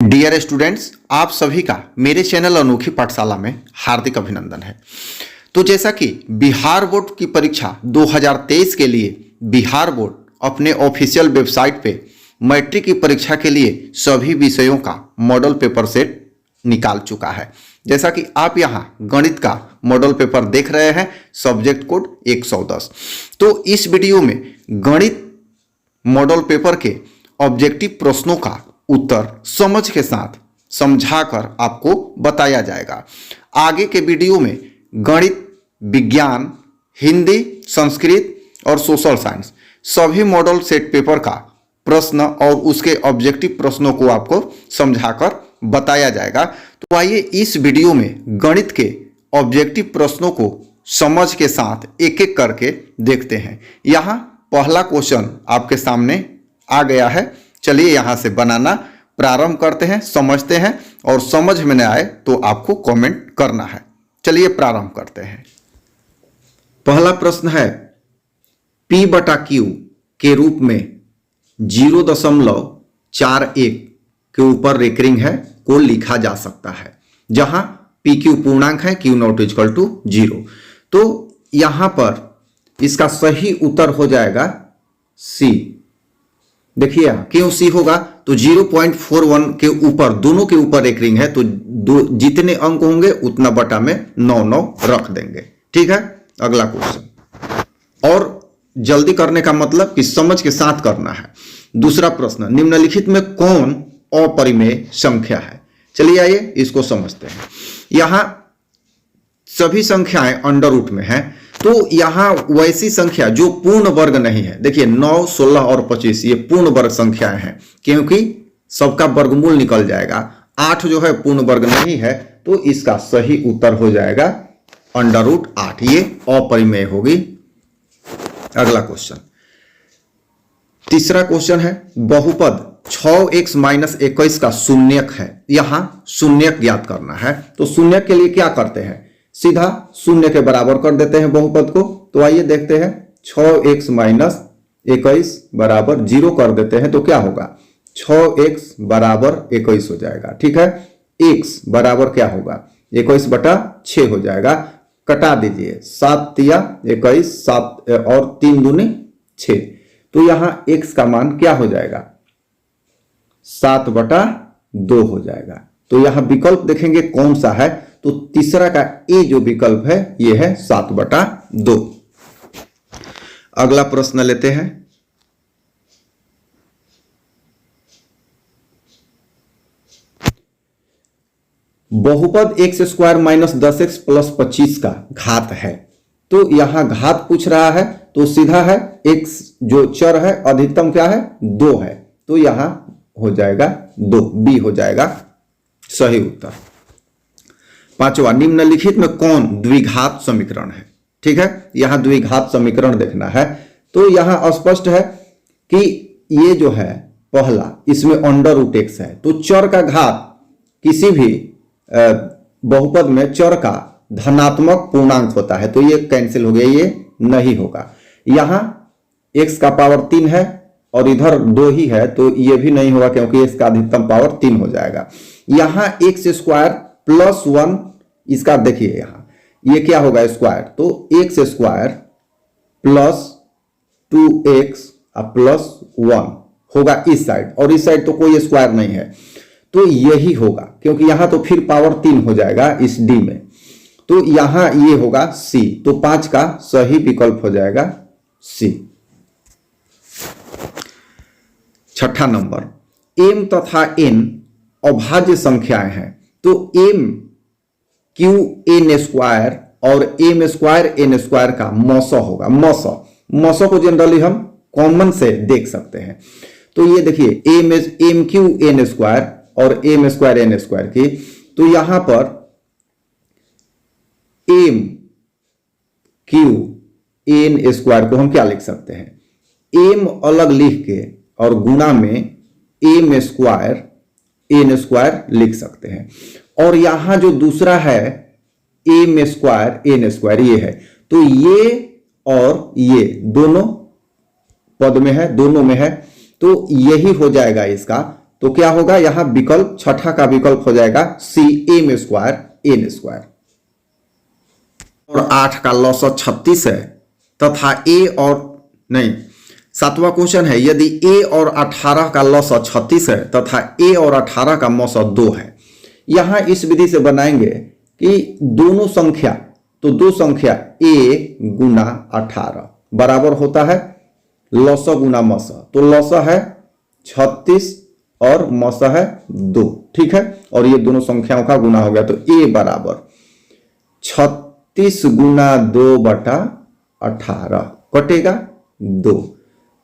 Dear students, आप सभी का मेरे चैनल अनोखी पाठशाला में हार्दिक अभिनंदन है। तो जैसा कि बिहार बोर्ड की परीक्षा 2023 के लिए बिहार बोर्ड अपने ऑफिशियल वेबसाइट पे मैट्रिक की परीक्षा के लिए सभी विषयों का मॉडल पेपर सेट निकाल चुका है। जैसा कि आप यहाँ गणित का मॉडल पेपर देख रहे हैं, सब्जेक्ट कोड 110। तो इस वीडियो में गणित मॉडल पेपर के ऑब्जेक्टिव प्रश्नों का उत्तर समझ के साथ समझाकर आपको बताया जाएगा। आगे के वीडियो में गणित, विज्ञान, हिंदी, संस्कृत और सोशल साइंस सभी मॉडल सेट पेपर का प्रश्न और उसके ऑब्जेक्टिव प्रश्नों को आपको समझाकर बताया जाएगा। तो आइए इस वीडियो में गणित के ऑब्जेक्टिव प्रश्नों को समझ के साथ एक एक करके देखते हैं। यहाँ पहला क्वेश्चन आपके सामने आ गया है। चलिए यहाँ से बनाना प्रारंभ करते हैं, समझते हैं और समझ में न आए तो आपको कमेंट करना है। चलिए प्रारंभ करते हैं। पहला प्रश्न है, P/Q के रूप में 0.41 के ऊपर रेकरिंग है को लिखा जा सकता है, जहां PQ पूर्णांक है, Q नॉट इक्वल टू 0। तो यहां पर इसका सही उत्तर हो जाएगा C। देखिए क्यों सी होगा, तो 0.41 के ऊपर, दोनों के ऊपर एक रिंग है, तो जितने अंक होंगे उतना बटा में 9 रख देंगे। ठीक है, अगला क्वेश्चन। और जल्दी करने का मतलब कि समझ के साथ करना है। दूसरा प्रश्न, निम्नलिखित में कौन अपरिमेय संख्या है? चलिए आइए इसको समझते हैं। यहां सभी संख्याएं अंडर रूट में हैं, तो यहां वैसी संख्या जो पूर्ण वर्ग नहीं है, देखिए 9, 16 और 25 ये पूर्ण वर्ग संख्याएं हैं, क्योंकि सबका वर्गमूल निकल जाएगा। 8 जो है पूर्ण वर्ग नहीं है, तो इसका सही उत्तर हो जाएगा अंडर रूट 8, ये अपरिमेय होगी। अगला क्वेश्चन, तीसरा क्वेश्चन है, बहुपद 6x - 21 का शून्यक है। यहां शून्यक ज्ञात करना है, तो शून्यक के लिए क्या करते हैं, सीधा शून्य के बराबर कर देते हैं बहुपद को। तो आइए देखते हैं, 6x - 21 बराबर 0 कर देते हैं, तो क्या होगा, 6x बराबर 21 हो जाएगा। ठीक है, x बराबर क्या होगा, 21/6 हो जाएगा। कटा दीजिए, 7 तिया 21, 7 और 3 दूनी 6, तो यहां x का मान क्या हो जाएगा, 7/2 हो जाएगा। तो यहां विकल्प देखेंगे कौन सा है, तो तीसरा का ए जो विकल्प है ये है 7/2। अगला प्रश्न लेते हैं, बहुपद x² - 10x + 25 का घात है। तो यहां घात पूछ रहा है, तो सीधा है, x जो चर है अधिकतम क्या है, 2 है, तो यहां हो जाएगा 2, बी हो जाएगा सही उत्तर। पांचवा, निम्नलिखित में कौन द्विघात समीकरण है? ठीक है, यहां द्विघात समीकरण देखना है, तो यहां स्पष्ट है कि ये जो है पहला, इसमें अंडर रूट x है, तो चर का घात किसी भी बहुपद में चर का धनात्मक पूर्णांक होता है, तो ये कैंसिल हो गया, ये नहीं होगा। यहां x का पावर 3 है और इधर 2 ही है, तो ये भी नहीं होगा, क्योंकि इसका अधिकतम पावर 3 हो जाएगा। यहां x² + 1, इसका देखिए यहां ये क्या होगा, स्क्वायर, तो x² + 2x + 1 होगा इस साइड, और इस साइड तो कोई स्क्वायर नहीं है, तो यही होगा, क्योंकि यहां तो फिर पावर 3 हो जाएगा इस d में, तो यहां ये होगा c, तो 5 का सही विकल्प हो जाएगा c। छठा नंबर, m तथा n अभाज्य संख्याएं हैं, तो mq n² और m² n² का मौसा होगा। मौसा को जनरली हम कॉमन से देख सकते हैं, तो ये देखिए mq n² और m² n² की, तो यहां पर mq n² को हम क्या लिख सकते हैं, m अलग लिख के और गुणा में m² n² लिख सकते हैं। और यहां जो दूसरा है m² n² ये है, तो ये और ये दोनों पद में है, दोनों में है, तो यही हो जाएगा इसका तो क्या होगा, यहां विकल्प छठा का विकल्प हो जाएगा C M square N square. और 8 का लॉसर 36 है तथा ए और नहीं, सातवां क्वेश्चन है, यदि ए और 18 का लॉसर 36 है तथा ए और 18 का मौसर 2 है। यहां इस विधि से बनाएंगे कि दोनों संख्या, तो दो संख्या ए गुना 18 बराबर होता है लॉसर गुना मौसर। तो लॉसर है 36 और मौसर है 2, ठीक है। और ये दोनों संख्याओं का गुना हो गया, तो ए बराबर 36 गुना 2 बटा 18 कटेगा 2।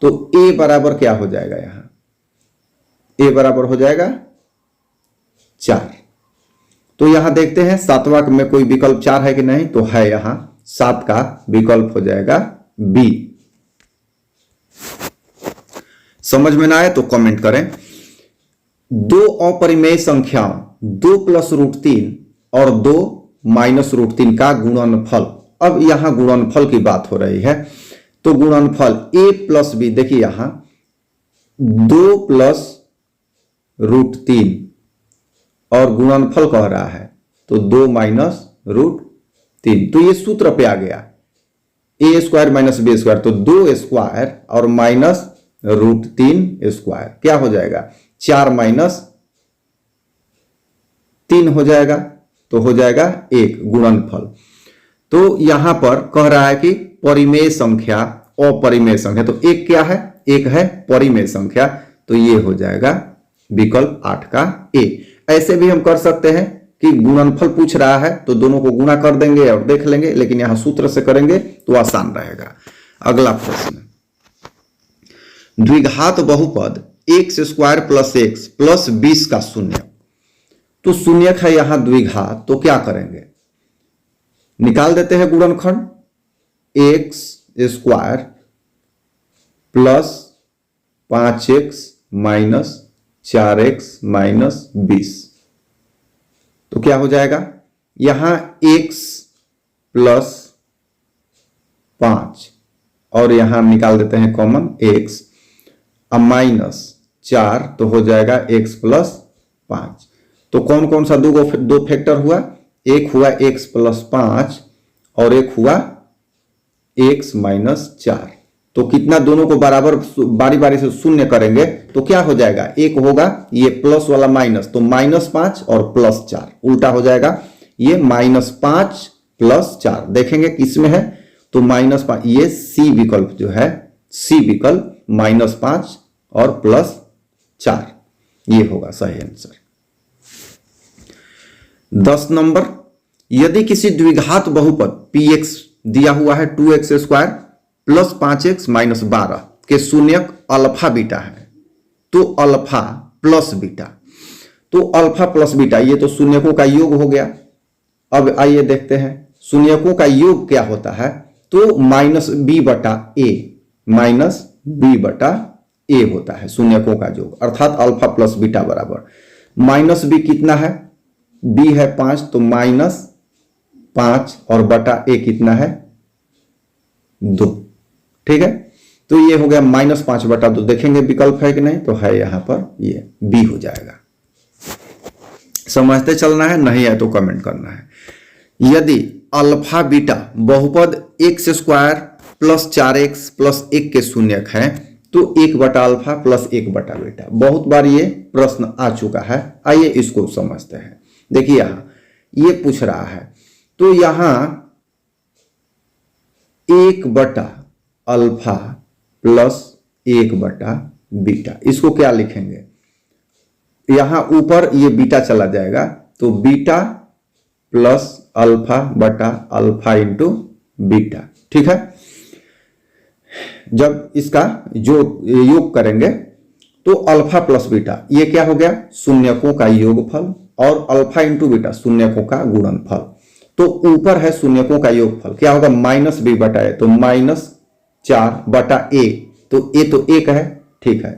तो ए बराबर क्या हो जाएगा, यहां ए बराबर हो जाएगा 4। तो यहां देखते हैं सातवां में कोई विकल्प 4 है कि नहीं, तो है, यहां 7 का विकल्प हो जाएगा बी। समझ में ना आए तो कमेंट करें। दो अपरिमेय संख्याओं 2 प्लस रूट 3 और 2 माइनस रूट 3 का गुणनफल। अब यहां गुणनफल की बात हो रही है, तो गुणनफल a प्लस बी, देखिए यहां 2 प्लस रूट 3 और गुणनफल कह रहा है तो 2 माइनस रूट 3। तो ये सूत्र पे आ गया ए स्क्वायर माइनस बी स्क्वायर, तो 2 स्क्वायर और माइनस रूट 3 स्क्वायर क्या हो जाएगा, 4 माइनस 3 हो जाएगा, तो हो जाएगा 1 गुणनफल। तो यहां पर कह रहा है कि परिमेय संख्या अपरिमेय संख्या, तो एक क्या है, एक है परिमेय संख्या, तो ये हो जाएगा विकल्प 8 का ए। ऐसे भी हम कर सकते हैं कि गुणनफल पूछ रहा है तो दोनों को गुणा कर देंगे और देख लेंगे, लेकिन यहां सूत्र से करेंगे तो आसान रहेगा। अगला प्रश्न, द्विघात बहुपद x square plus x plus 20 का शून्य। तो शून्यक है यहां द्विघात, तो क्या करेंगे, निकाल देते हैं गुणनखंड, x square plus 5x minus 4x minus 20। तो क्या हो जाएगा, यहां x प्लस 5 और यहां निकाल देते हैं कॉमन x, अब माइनस 4 तो हो जाएगा x प्लस 5। तो कौन कौन सा दो फैक्टर हुआ, एक हुआ x प्लस 5 और एक हुआ x माइनस 4। तो कितना, दोनों को बराबर बारी बारी से शून्य करेंगे तो क्या हो जाएगा, एक होगा ये प्लस वाला माइनस, तो माइनस 5 और प्लस 4 उल्टा हो जाएगा, ये माइनस 5 प्लस 4 देखेंगे किसमें है, तो माइनस 5, ये सी विकल्प जो है, सी विकल्प माइनस 5 और प्लस 4, ये होगा सही आंसर। 10 नंबर, यदि किसी द्विघात बहुपद px दिया हुआ है 2x square plus 5x minus 12 के शून्यक अल्फा बीटा है, तो अल्फा प्लस बीटा, तो अल्फा प्लस बीटा ये तो शून्यकों का योग हो गया। अब आइए देखते हैं शून्यकों का योग क्या होता है, तो माइनस बी बटा ए, माइनस बी बटा ए होता है शून्यकों का योग, अर्थात अल्फा प्लस बीटा बराबर माइनस बी कितना है, बी है 5, तो माइनस 5 और बटा ए कितना है 2, ठीक है। तो ये हो गया माइनस 5 बटा 2, देखेंगे विकल्प है कि नहीं, तो है यहां पर ये बी हो जाएगा। समझते चलना है, नहीं है तो कमेंट करना है। यदि अल्फा बीटा बहुपद x square plus 4x plus 1 के शून्यक है, तो 1 बटा अल्फा प्लस 1 बटा बीटा, बहुत बार ये प्रश्न आ चुका है। आइए इसको समझते हैं। देखिए यहां ये पूछ रहा है, तो यहां 1 बटा अल्फा प्लस 1 बटा बीटा, इसको क्या लिखेंगे, यहां ऊपर ये बीटा चला जाएगा, तो बीटा प्लस अल्फा बटा अल्फा इंटू बीटा, ठीक है। जब इसका जो योग करेंगे तो अल्फा प्लस बीटा ये क्या हो गया, शून्यकों का योगफल, और अल्फा इंटू बीटा शून्यकों का गुणनफल। तो ऊपर है शून्यकों का योगफल, क्या होगा माइनस बी बटा ए, तो माइनस 4 बटा ए, तो ए तो 1 है, ठीक है।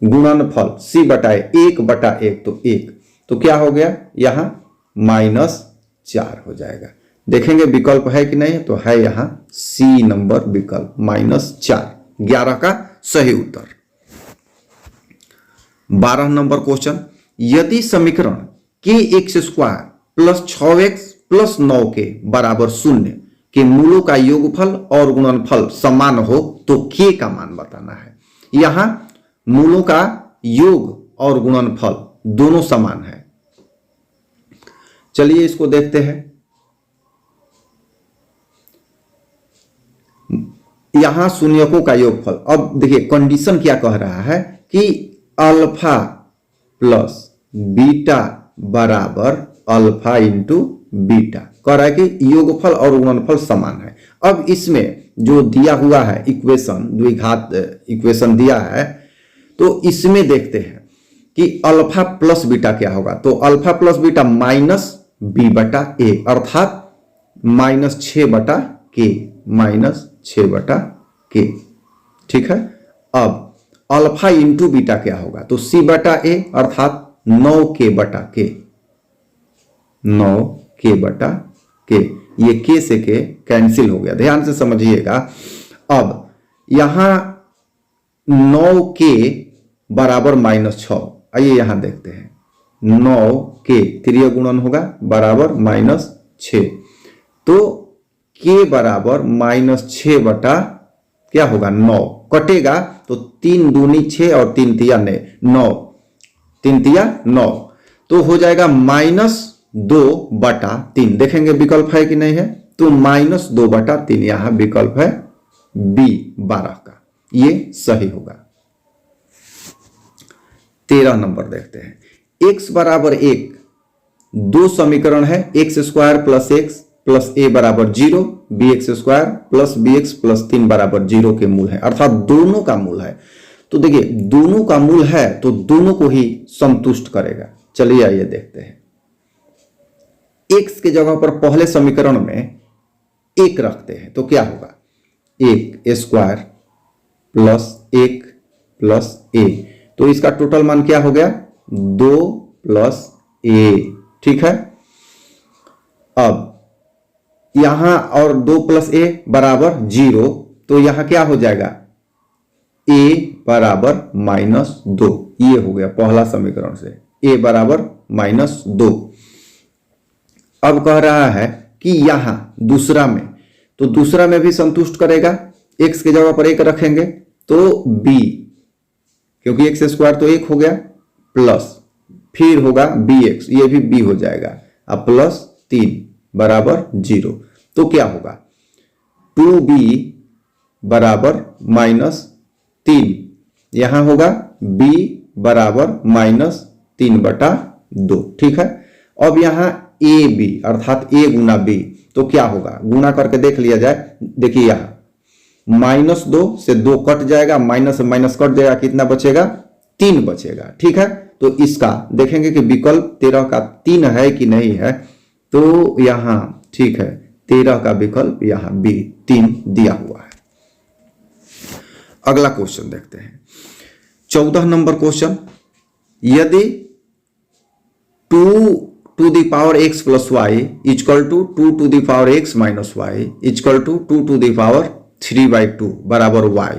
गुणनफल सी बटा ए, 1 बटा 1 तो 1, तो क्या हो गया यहां माइनस 4 हो जाएगा। देखेंगे विकल्प है कि नहीं, तो है यहां सी नंबर विकल्प माइनस 4, 11 का सही उत्तर। 12 नंबर क्वेश्चन, यदि समीकरण के x square plus 6x plus 9 के बराबर 0 के मूलों का योगफल और गुणनफल समान हो तो के का मान बताना है। यहां मूलों का योग और गुणनफल दोनों समान है। चलिए इसको देखते हैं। यहां शून्यकों का योगफल, अब देखिए कंडीशन क्या कह रहा है कि अल्फा प्लस बीटा बराबर अल्फा इंटू बीटा, कह रहा है कि योगफल और गुणनफल समान है। अब इसमें जो दिया हुआ है इक्वेशन, द्विघात इक्वेशन दिया है, तो इसमें देखते हैं कि अल्फा प्लस बीटा क्या होगा। तो alpha plus beta minus B बटा ए, अर्थात माइनस 6 बटा के, माइनस 6 बटा के, ठीक है। अब अल्फा इंटू बीटा क्या होगा, तो सी बटा ए अर्थात 9 के बटा के, 9 के बटा के, ये के से के कैंसिल हो गया, ध्यान से समझिएगा। अब यहां 9 के बराबर -6, आइए यहां देखते हैं, 9 के त्रिय गुणन होगा बराबर -6, तो के बराबर -6 बटा क्या होगा 9, कटेगा तो 3 दूनी 6 और 3 तिया 9, 3 तिया 9, तो हो जाएगा -2 बटा 3। देखेंगे विकल्प है कि नहीं है, तो -2 बटा 3 यहां विकल्प है बी 12 का, ये सही होगा। 13 नंबर देखते हैं, x बराबर 1 दो समीकरण है, x square plus x plus a बराबर 0, b x square plus b x plus 3 बराबर 0 के मूल है, अर्थात दोनों का मूल है। तो देखिए दोनों का मूल है तो दोनों को ही संतुष्ट करेगा। चलिए आइए देखते हैं, एक्स के जगह पर पहले समीकरण में 1 रखते हैं तो क्या होगा, 1 स्क्वायर प्लस 1 प्लस ए, तो इसका टोटल मान क्या हो गया 2 प्लस ए, ठीक है। अब यहां और 2 प्लस ए बराबर 0, तो यहां क्या हो जाएगा a बराबर -2, ये हो गया पहला समीकरण से, a बराबर -2। अब कह रहा है कि यहां दूसरा में, तो दूसरा में भी संतुष्ट करेगा, x के जगह पर 1 रखेंगे तो b, क्योंकि एक्स स्क्वायर तो 1 हो गया, प्लस फिर होगा bx, ये भी b हो जाएगा, अब प्लस 3 बराबर 0, तो क्या होगा 2b बराबर -3, यहां होगा b बराबर -3 बटा 2, ठीक है। अब यहां ए बी अर्थात a गुना b, तो क्या होगा गुना करके देख लिया जाए। देखिए यहां -2 से 2 कट जाएगा, माइनस से माइनस कट जाएगा, कितना बचेगा 3 बचेगा, ठीक है। तो इसका देखेंगे कि विकल्प 13 का 3 है कि नहीं है, तो यहां ठीक है 13 का विकल्प यहां बी 3 दिया हुआ है। अगला क्वेश्चन देखते हैं, 14 नंबर क्वेश्चन, यदि 2 to the power x plus Y equal to 2 to the power x minus Y equal to 2 to the power 3/2 बराबर y।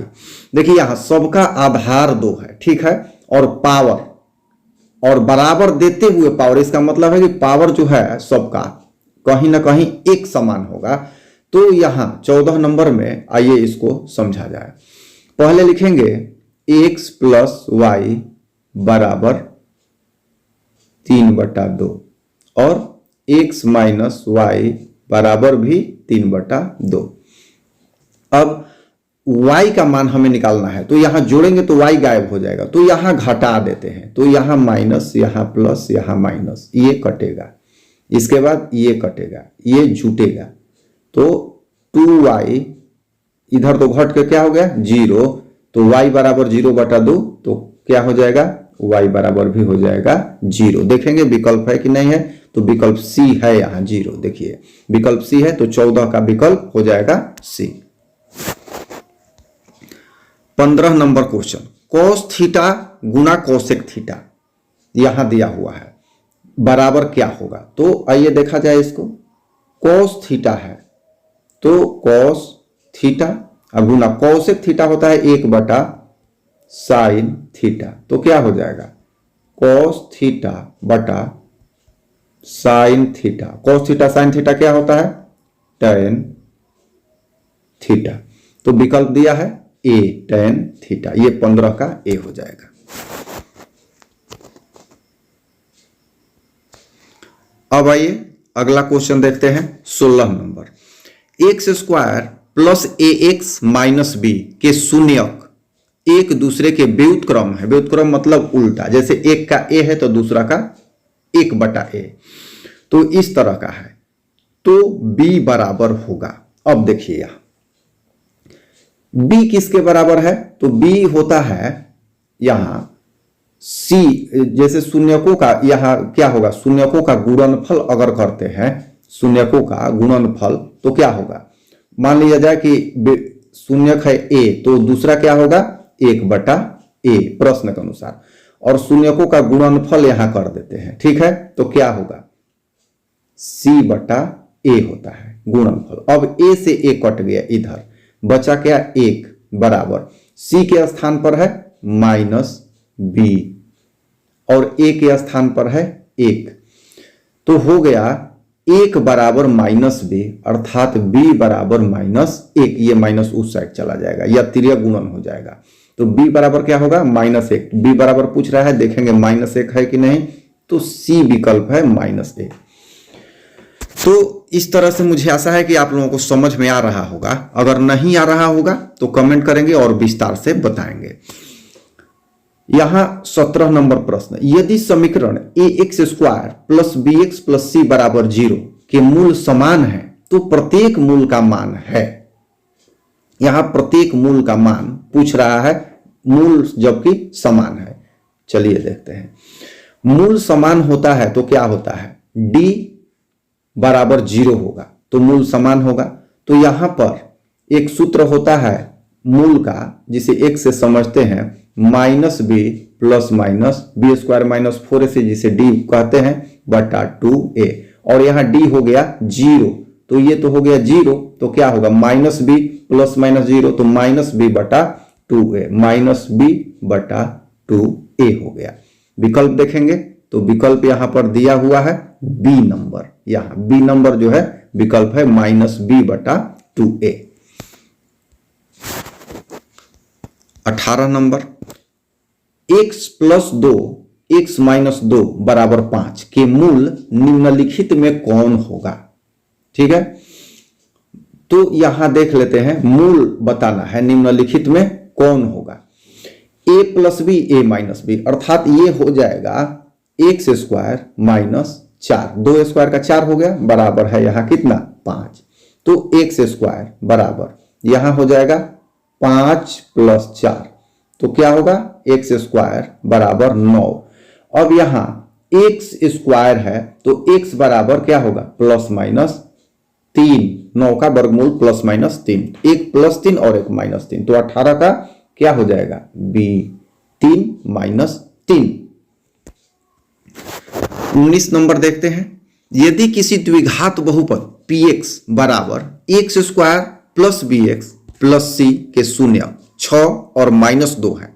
देखिए यहां सबका आधार 2 है, ठीक है, और पावर और बराबर देते हुए पावर, इसका मतलब है कि पावर जो है सबका कहीं ना कहीं एक समान होगा। तो यहां 14 नंबर में आइए इसको समझा जाए। पहले लिखेंगे x प्लस वाई बराबर 3/2 और x माइनस वाई बराबर भी 3/2। अब y का मान हमें निकालना है, तो यहां जोड़ेंगे तो y गायब हो जाएगा, तो यहां घटा देते हैं, तो यहां माइनस, यहां प्लस, यहां माइनस, ये कटेगा, इसके बाद ये कटेगा, ये जुटेगा, तो 2y इधर तो घट के क्या हो गया 0, तो y बराबर 0/2, तो क्या हो जाएगा y बराबर भी हो जाएगा 0। देखेंगे विकल्प है कि नहीं है, तो विकल्प सी है यहां 0, देखिए विकल्प सी है, तो 14 का विकल्प हो जाएगा सी। 15 नंबर क्वेश्चन, cos थीटा गुना कोसेक थीटा यहां दिया हुआ है, बराबर क्या होगा। तो आइए देखा जाए इसको, cos थीटा है तो cos थीटा गुना कोसेक थीटा होता है 1/sin थीटा, तो क्या हो जाएगा कॉस थीटा बटा sine theta. Cos theta sine theta क्या होता है? Tan theta. तो विकल्प दिया है ए, टेन थीटा। ये 15 का ए हो जाएगा। अब आइए अगला क्वेश्चन देखते हैं 16 नंबर। एक्स स्क्वायर प्लस ए एक्स माइनस बी के शून्यक एक दूसरे के व्युत्क्रम है। व्युत्क्रम मतलब उल्टा, जैसे एक का ए है तो दूसरा का 1/a, तो इस तरह का है, तो b बराबर होगा। अब देखिए यहां b किसके बराबर है? तो b होता है यहां c, जैसे शून्यकों का यहां क्या होगा? शून्यकों का गुणनफल अगर करते हैं, शून्यकों का गुणनफल, तो क्या होगा? मान लिया जाए कि शून्यक है a, तो दूसरा क्या होगा? 1/a प्रश्न के अनुसार, और शून्यकों का गुणनफल यहां कर देते हैं, ठीक है? तो क्या होगा? c/a होता है गुणनफल। अब a से a कट गया, इधर बचा क्या? 1 बराबर c के स्थान पर है -b और a के स्थान पर है 1, तो हो गया 1 बराबर -b, अर्थात b बराबर -1। ये माइनस उस साइड चला जाएगा, या तिर्यक गुणन हो जाएगा। तो b बराबर क्या होगा? -1। b बराबर पूछ रहा है, देखेंगे -1 है कि नहीं, तो c विकल्प है -1। तो इस तरह से मुझे आशा है कि आप लोगों को समझ में आ रहा होगा। अगर नहीं आ रहा होगा तो कमेंट करेंगे और विस्तार से बताएंगे। यहां 17 नंबर प्रश्न, यदि समीकरण ax² plus bx plus c बराबर 0 के मूल समान है तो प्रत्येक मूल का मान है। यहां प्रत्येक मूल का मान पूछ रहा है, मूल जबकि समान है। चलिए देखते हैं। मूल समान होता है तो क्या होता है? d बराबर 0 होगा तो मूल समान होगा। तो यहां पर एक सूत्र होता है मूल का, जिसे एक से समझते हैं, -b plus minus b² - 4ac, जिसे d कहते हैं, बटा 2a, और यहां d हो गया 0, तो ये तो हो गया 0, तो क्या होगा? -b प्लस माइनस 0, तो -b बटा 2a, -b/2a हो गया। विकल्प देखेंगे तो विकल्प यहां पर दिया हुआ है बी नंबर। यहां बी नंबर जो है विकल्प है -b/2a। 18 number, x plus 2 x minus 2 बराबर 5 के मूल निम्नलिखित में कौन होगा? ठीक है, तो यहां देख लेते हैं, मूल बताना है, निम्नलिखित में कौन होगा। a plus B a minus B, अर्थात ये हो जाएगा x² माइनस 4, 2 स्क्वायर का 4 हो गया, बराबर है यहां कितना? 5। तो x² बराबर यहां हो जाएगा 5 प्लस 4, तो क्या होगा? x² बराबर 9। अब यहां x² है तो x बराबर क्या होगा? प्लस माइनस 3, 9 का वर्गमूल प्लस माइनस 3, एक प्लस 3 और एक माइनस 3, तो 18 का क्या हो जाएगा? b, 3 minus 3। 19 नंबर देखते हैं। यदि किसी द्विघात बहुपद px बराबर x² plus bx plus c के शून्य 6 और -2 है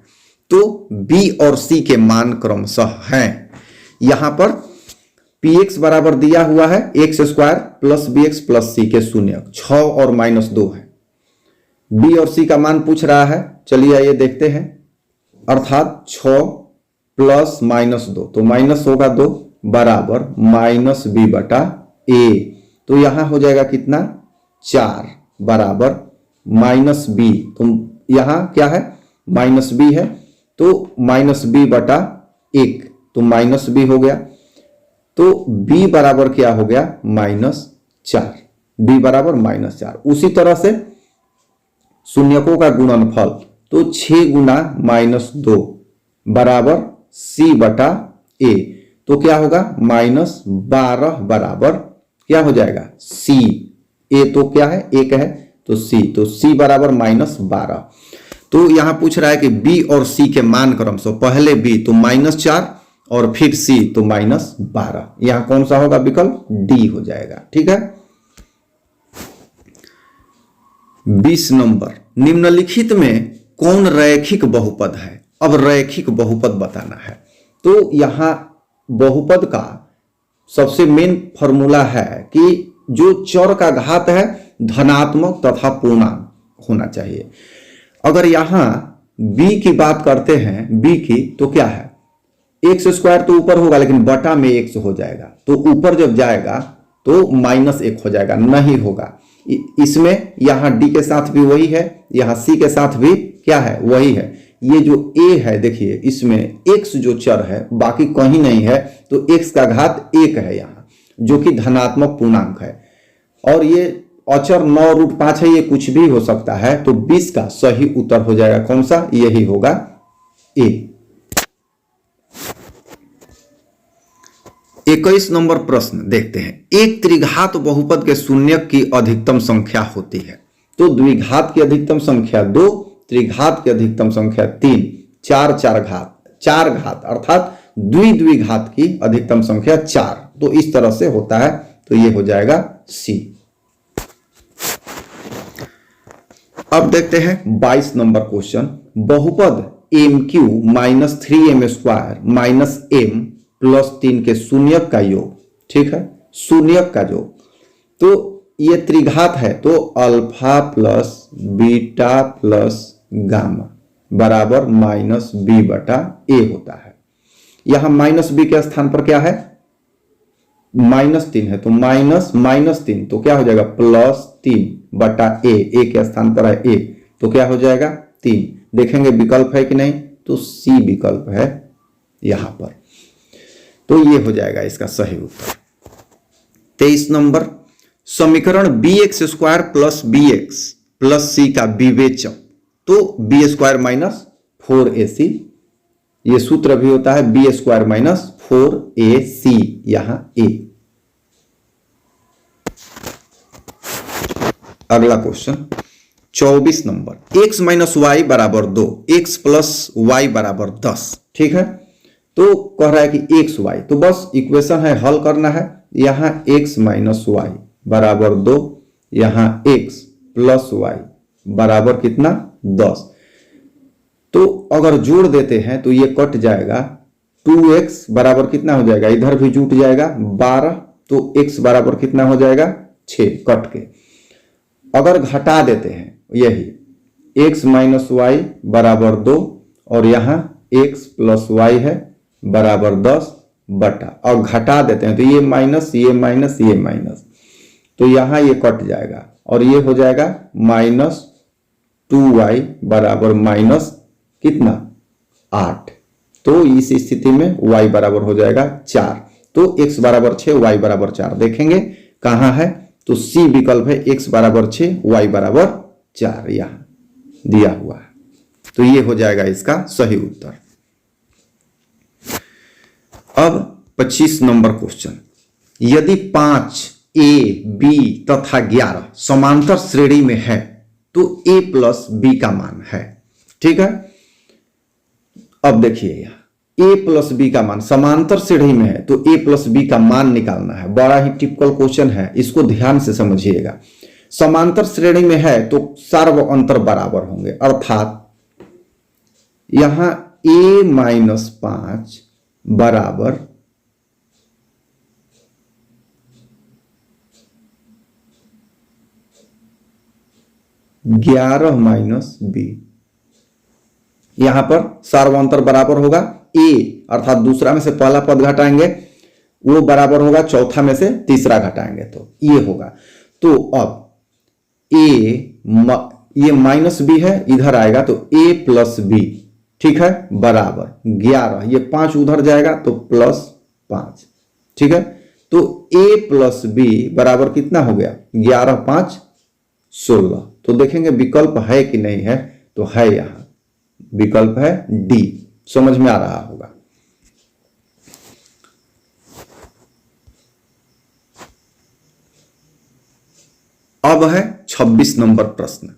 तो b और c के मान क्रमशः हैं। यहां पर px बराबर दिया हुआ है x² plus bx plus c के शून्य 6 और -2 है। b और c का मान पूछ रहा है, चलिए आइए देखते हैं। अर्थात 6 प्लस -2, तो माइनस होगा 2, बराबर -b/a, तो यहां हो जाएगा कितना? 4 बराबर -b, तो यहां क्या है? -b है, तो -b/1, तो -b हो गया, तो b बराबर क्या हो गया? -4, b बराबर -4। उसी तरह से शून्यकों का गुणनफल, तो 6 गुना -2 बराबर c/a, तो क्या होगा? -12 बराबर क्या हो जाएगा? c। a तो क्या है? 1 है, तो c, तो c बराबर -12। तो यहां पूछ रहा है कि b और c के मान क्रमशः, पहले b तो -4 और फिर c तो -12। यहां कौन सा होगा विकल्प? d हो जाएगा। ठीक है। 20 नंबर, निम्नलिखित में कौन रैखिक बहुपद है? अब रैखिक बहुपद बताना है। तो यहां बहुपद का सबसे मेन फॉर्मूला है कि जो चर का घात है धनात्मक तथा पूर्णांक होना चाहिए। अगर यहां b की बात करते हैं, b की, तो क्या है, एक्स स्क्वायर तो ऊपर होगा लेकिन बटा में एक्स हो जाएगा, तो ऊपर जब जाएगा तो -1 हो जाएगा, नहीं होगा। इसमें यहां d के साथ भी वही है, यहां c के साथ भी क्या है, वही है। ये जो a है देखिए, इसमें x जो चर है बाकी कहीं नहीं है, तो x का घात 1 है यहां, जो कि धनात्मक पूर्णांक है। और ये अचर 9√5 है, ये कुछ भी हो सकता है। तो 20 का सही उत्तर हो जाएगा कौन सा, यही होगा a। 21 नंबर प्रश्न देखते हैं। एक त्रिघात बहुपद के शून्यक की अधिकतम संख्या होती है। तो द्विघात की अधिकतम संख्या 2, त्रिघात की अधिकतम संख्या 3, चार घात अर्थात द्विघात की अधिकतम संख्या 4। तो इस तरह से होता है, तो ये हो जाएगा C। अब देखते हैं 22 नंबर क्वेश्चन। बहुपद MQ - 3m² - m + 3 के शून्यक का योग, ठीक है, शून्यक का योग। तो ये त्रिघात है, तो alpha plus beta plus gamma बराबर -b/a होता है। यहां -b के स्थान पर क्या है, -3 है, तो -3, तो क्या हो जाएगा, +3/a, a के स्थान पर है a, तो क्या हो जाएगा 3। देखेंगे विकल्प है कि नहीं, तो C विकल्प है यहां पर, तो ये हो जाएगा इसका सही उत्तर। 23 नंबर, समीकरण bx² + bx + c का विवेचक। तो b² - 4ac, ये सूत्र भी होता है b² - 4ac, यहां a। अगला question 24 number, x - y = 2, x + y = 10, ठीक है। तो कह रहा है कि x y, तो बस इक्वेशन है, हल करना है। यहां x - y = 2, यहां x + y बराबर कितना, 10। तो अगर जोड़ देते हैं तो ये कट जाएगा, 2x बराबर कितना हो जाएगा, इधर भी जुट जाएगा 12, तो x बराबर कितना हो जाएगा 6 कट के। अगर घटा देते हैं, यही x - y = 2 और यहां x + y है बराबर 10 बटा, और घटा देते हैं तो ये माइनस, ये माइनस, ये माइनस, तो यहां ये कट जाएगा और ये हो जाएगा -2y बराबर माइनस कितना, 8। तो इस स्थिति में y बराबर हो जाएगा 4। तो x बराबर 6, y बराबर 4। देखेंगे कहां है, तो C विकल्प है, x बराबर 6, y बराबर 4 यहां दिया हुआ है। तो ये हो जाएगा इसका सही उत्तर। अब 25 नंबर क्वेश्चन, यदि 5 a, b तथा 11 समांतर श्रेणी में है तो a + b का मान है, ठीक है। अब देखिए यहां a + b का मान समांतर श्रेणी में है, तो a + b का मान निकालना है। बड़ा ही टिपिकल क्वेश्चन है, इसको ध्यान से समझिएगा। समांतर श्रेणी में है तो सर्व अंतर बराबर होंगे, अर्थात यहां a - 5 बराबर 11 - b। यहां पर सार्वंतर बराबर होगा a, अर्थात दूसरा में से पहला पद घटाएंगे वो बराबर होगा चौथा में से तीसरा घटाएंगे, तो ये होगा। तो अब ये -b है, इधर आएगा तो a + b, ठीक है, बराबर 11, ये 5 उधर जाएगा तो +5, ठीक है। तो a + b बराबर कितना हो गया, 11 × 5 = 16। तो देखेंगे विकल्प है कि नहीं है, तो है, यहां विकल्प है D। समझ में आ रहा होगा। अब है 26 नंबर प्रश्न।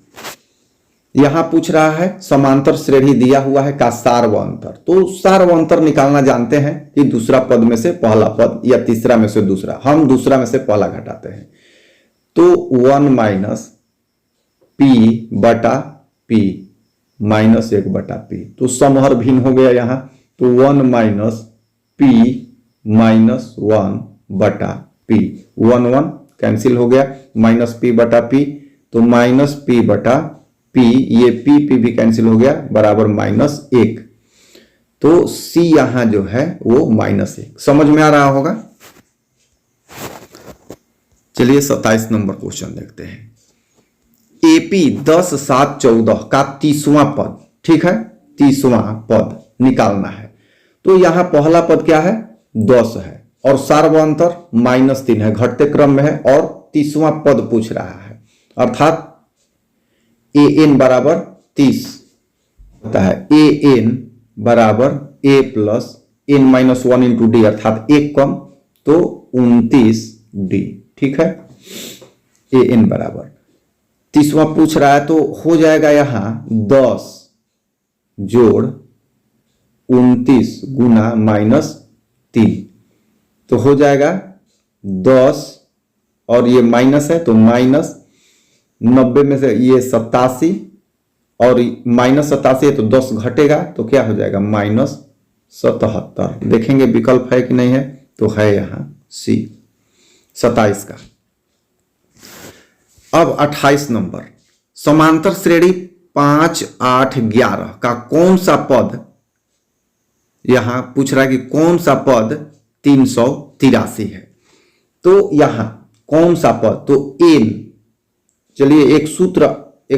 यहां पूछ रहा है समांतर श्रेणी दिया हुआ है का सार्वंतर। तो सार्वंतर निकालना जानते हैं कि दूसरा पद में से पहला पद या तीसरा में से दूसरा, हम दूसरा में से पहला घटाते हैं। तो 1 - p/p -1/p, तो समहर भिन्न हो गया यहां, तो 1 - P माइनस 1 बटा P, 1 1 कैंसिल हो गया, माइनस P बटा P, तो माइनस P बटा P, ये P भी कैंसिल हो गया, बराबर -1। तो C यहां जो है वो -1। समझ में आ रहा होगा। चलिए 27 नंबर क्वेश्चन देखते हैं। AP 10 7 14 का 30वां पद, ठीक है, 30वां पद निकालना है। तो यहां पहला पद क्या है, 10 है और सार्वंतर -3 है, घटते क्रम में है, और 30वां पद पूछ रहा है, अर्थात an बराबर 30 होता है। an बराबर a plus n-1 into D, अर्थात 1 कम, तो 29d, ठीक है। an बराबर 30वां पूछ रहा है, तो हो जाएगा यहां 10 जोड़ 29 गुना -3, तो हो जाएगा 10 और ये माइनस है, तो -90 में से ये 87 और -87 है, तो 10 घटेगा, तो क्या हो जाएगा -77। देखेंगे विकल्प है कि नहीं है, तो है यहां C 27 का। अब 28 नंबर, समांतर श्रेणी 5 8 11 का कौन सा पद, यहां पूछ रहा है कि कौन सा पद 383 है। तो यहां कौन सा पद, तो n, चलिए एक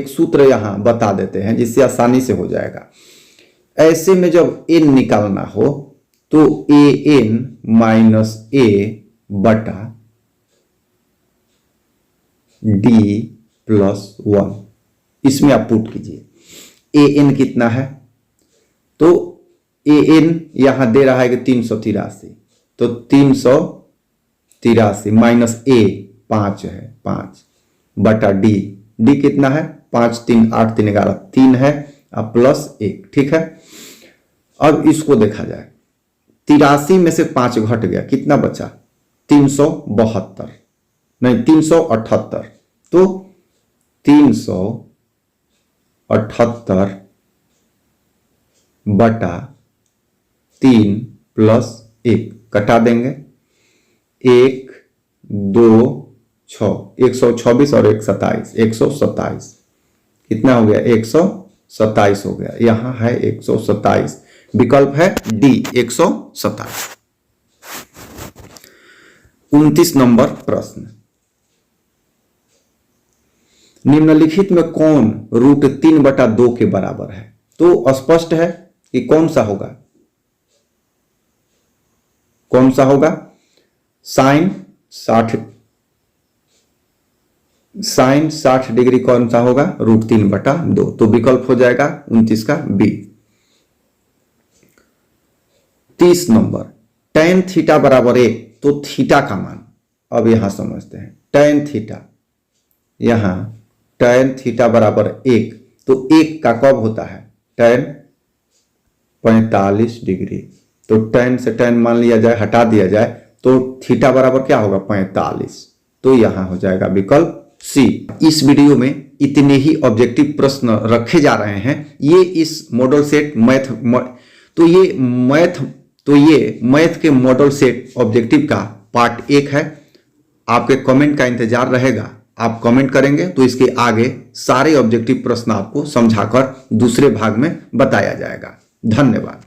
सूत्र यहां बता देते हैं जिससे आसानी से हो जाएगा। ऐसे में जब n निकालना हो तो an माइनस a बटा d प्लस 1, इसमें आप पुट कीजिए। an कितना है, तो an यहां दे रहा है कि 383, तो 383 माइनस a 5 है, 5 बटा d कितना है, 5 3 8 3 11 3 है, अब प्लस 1, ठीक है। अब इसको देखा जाए, 83 में से 5 घट गया, कितना बचा, 372, नहीं 378, तो 378 बटा 3 प्लस 1 कटा देंगे, 1 2 6, 126 और 1 27, 127 कितना हो गया, 127 हो गया, यहां है 127, विकल्प है डी 127। 29 नंबर प्रश्न, निम्नलिखित में कौन √3/2 के बराबर है। तो स्पष्ट है कि कौन सा होगा, साइन 60 डिग्री कौन सा होगा, √3/2, तो विकल्प हो जाएगा 29 का बी। 30 नंबर, tan थीटा बराबर 1, तो थीटा का मान अब यहां समझते हैं। tan थीटा, यहां tan थीटा बराबर 1, तो 1 का कब होता है, tan 45 डिग्री, तो tan से tan मान लिया जाए, हटा दिया जाए, तो थीटा बराबर क्या होगा, 45, तो यहां हो जाएगा विकल्प सी। इस वीडियो में इतने ही ऑब्जेक्टिव प्रश्न रखे जा रहे हैं। ये इस मॉडल सेट मैथ के मॉडल सेट ऑब्जेक्टिव का पार्ट 1 है। आपके कमेंट का इंतजार रहेगा, आप कमेंट करेंगे तो इसके आगे सारे ऑब्जेक्टिव प्रश्न आपको समझाकर दूसरे भाग में बताया जाएगा। धन्यवाद।